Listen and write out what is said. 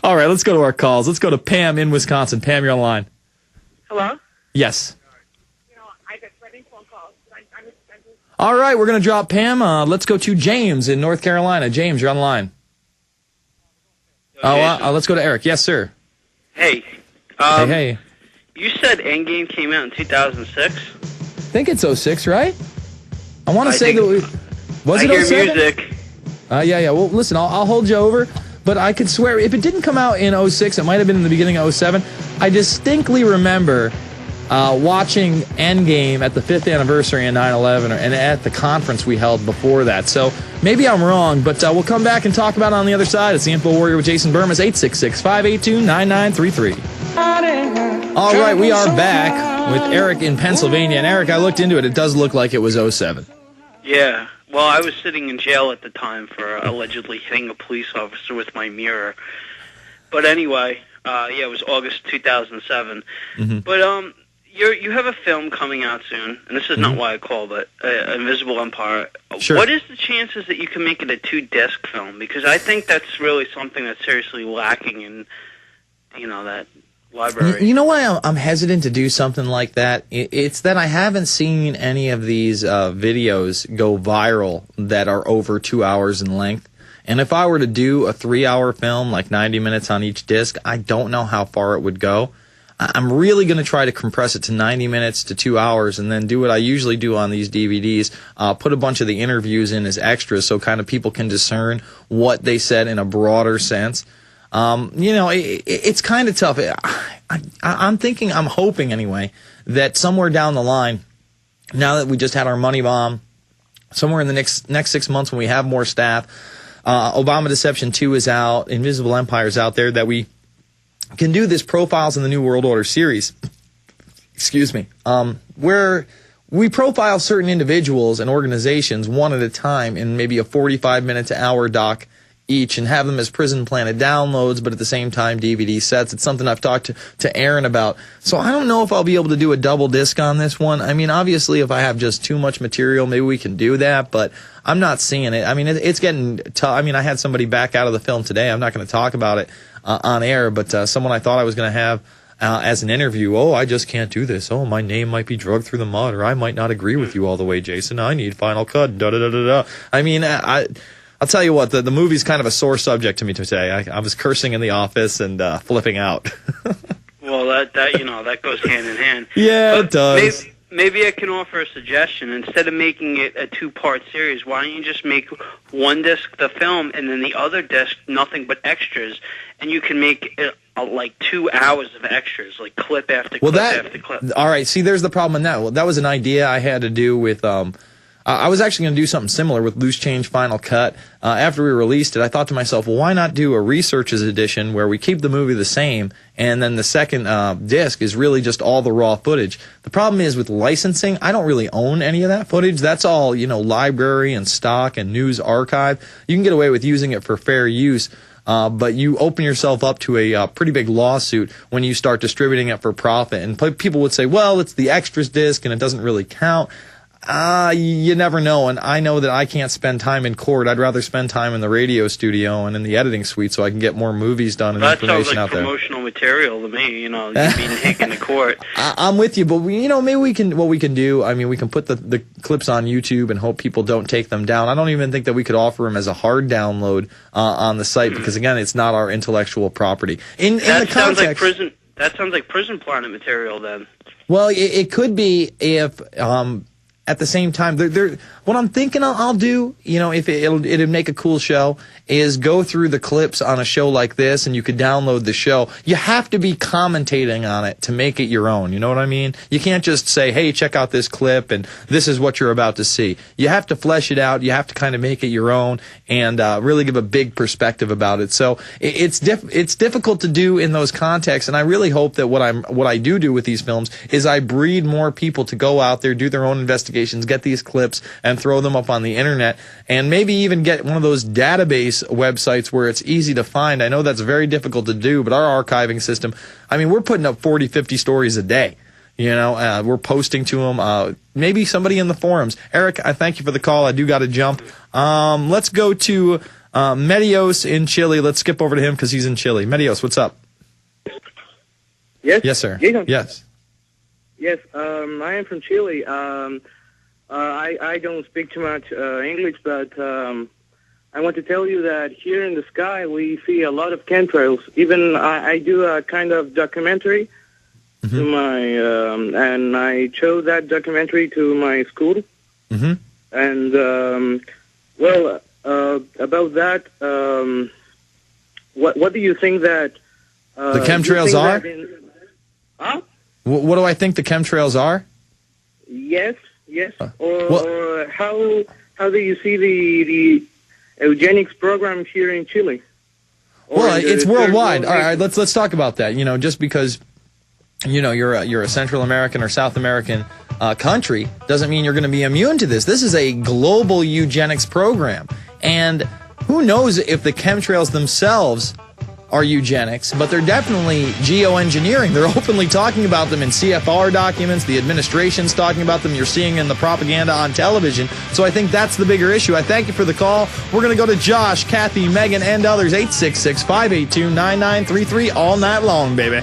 All right, let's go to our calls. Let's go to Pam in Wisconsin. Pam, you're on the line. Hello? Yes. I get threatening phone calls. All right, we're going to drop Pam. Let's go to James in North Carolina. James, you're on the line. Let's go to Eric. Yes, sir. Hey. Hey. You said Endgame came out in 2006? I think it's 06, right? I want to say that was it 07? I hear music. Yeah. Well, listen, I'll hold you over, but I could swear if it didn't come out in 06, it might have been in the beginning of 07. I distinctly remember watching Endgame at the 5th anniversary in 9/11 and at the conference we held before that. So maybe I'm wrong, but we'll come back and talk about it on the other side. It's the Infowarrior with Jason Bermas, 866-582-9933. All right, we are back with Eric in Pennsylvania. And Eric, I looked into it. It does look like it was 07. Yeah. Well, I was sitting in jail at the time for allegedly hitting a police officer with my mirror. But anyway, it was August 2007. Mm-hmm. But you have a film coming out soon, and this is not why I called, but Invisible Empire. Sure. What is the chances that you can make it a 2-disc film? Because I think that's really something that's seriously lacking in, that library. You know why I'm hesitant to do something like that? It's that I haven't seen any of these videos go viral that are over 2 hours in length. And if I were to do a 3-hour film, like 90 minutes on each disc, I don't know how far it would go. I'm really going to try to compress it to 90 minutes to 2 hours and then do what I usually do on these DVDs, put a bunch of the interviews in as extras so kind of people can discern what they said in a broader sense. It's kind of tough. I'm hoping anyway, that somewhere down the line, now that we just had our money bomb, somewhere in the next 6 months when we have more staff, Obama Deception 2 is out, Invisible Empire is out there, that we can do this Profiles in the New World Order series, where we profile certain individuals and organizations one at a time in maybe a 45-minute to hour doc each and have them as Prison Planet downloads, but at the same time DVD sets. It's something I've talked to Aaron about. So I don't know if I'll be able to do a double disc on this one. I mean, obviously, if I have just too much material, maybe we can do that, but I'm not seeing it. I mean, it's getting tough. I mean, I had somebody back out of the film today. I'm not going to talk about it on air, but someone I thought I was going to have as an interview, I just can't do this. My name might be drugged through the mud, or I might not agree with you all the way, Jason. I need final cut, da-da-da-da-da. I mean, I'll tell you what, the movie's kind of a sore subject to me today. I was cursing in the office and flipping out. Well, that goes hand in hand. Yeah, but it does. Maybe I can offer a suggestion. Instead of making it a 2-part series, why don't you just make one disc the film and then the other disc nothing but extras, and you can make it like 2 hours of extras, like clip after clip after clip. All right, see, there's the problem in that. Well, that was an idea I had to do with I was actually going to do something similar with Loose Change Final Cut. After we released it, I thought to myself, well, why not do a researchers edition where we keep the movie the same, and then the second disc is really just all the raw footage. The problem is with licensing, I don't really own any of that footage. That's all, library and stock and news archive. You can get away with using it for fair use, but you open yourself up to a pretty big lawsuit when you start distributing it for profit. And people would say, well, it's the extras disc and it doesn't really count. You never know, and I know that I can't spend time in court. I'd rather spend time in the radio studio and in the editing suite so I can get more movies done and information out there. That sounds like promotional material to me, being taken to court. I'm with you, but maybe we can do, we can put the clips on YouTube and hope people don't take them down. I don't even think that we could offer them as a hard download on the site because, again, it's not our intellectual property. That sounds like Prison Planet material then. Well, it could be if... at the same time, what I'm thinking I'll do, if it'd make a cool show, is go through the clips on a show like this, and you could download the show. You have to be commentating on it to make it your own. You know what I mean? You can't just say, hey, check out this clip, and this is what you're about to see. You have to flesh it out. You have to kind of make it your own and really give a big perspective about it. So it's difficult to do in those contexts, and I really hope that what I do with these films is I breed more people to go out there, do their own investigations, get these clips, and throw them up on the internet, and maybe even get one of those database websites where it's easy to find. I know that's very difficult to do, but our archiving system, we're putting up 40, 50 stories a day. We're posting to them. Maybe somebody in the forums. Eric, I thank you for the call. I do got to jump. Let's go to Medios in Chile. Let's skip over to him because he's in Chile. Medios, what's up? Yes. Yes, sir. Jason. Yes. Yes. I am from Chile. I don't speak too much English, but I want to tell you that here in the sky we see a lot of chemtrails. Even I do a kind of documentary to my, and I showed that documentary to my school. Mm-hmm. And about that, what do you think that the chemtrails are? Huh? What do I think the chemtrails are? Yes. Or how do you see the eugenics program here in Chile? Well, it's worldwide. All right, let's talk about that. You know, just because you're a Central American or South American country doesn't mean you're going to be immune to this. This is a global eugenics program, and who knows if the chemtrails themselves are eugenics, but they're definitely geoengineering. They're openly talking about them in CFR documents. The administration's talking about them. You're seeing in the propaganda on television. So I think that's the bigger issue. I thank you for the call. We're going to go to Josh, Kathy, Megan, and others. 866-582-9933 all night long, baby.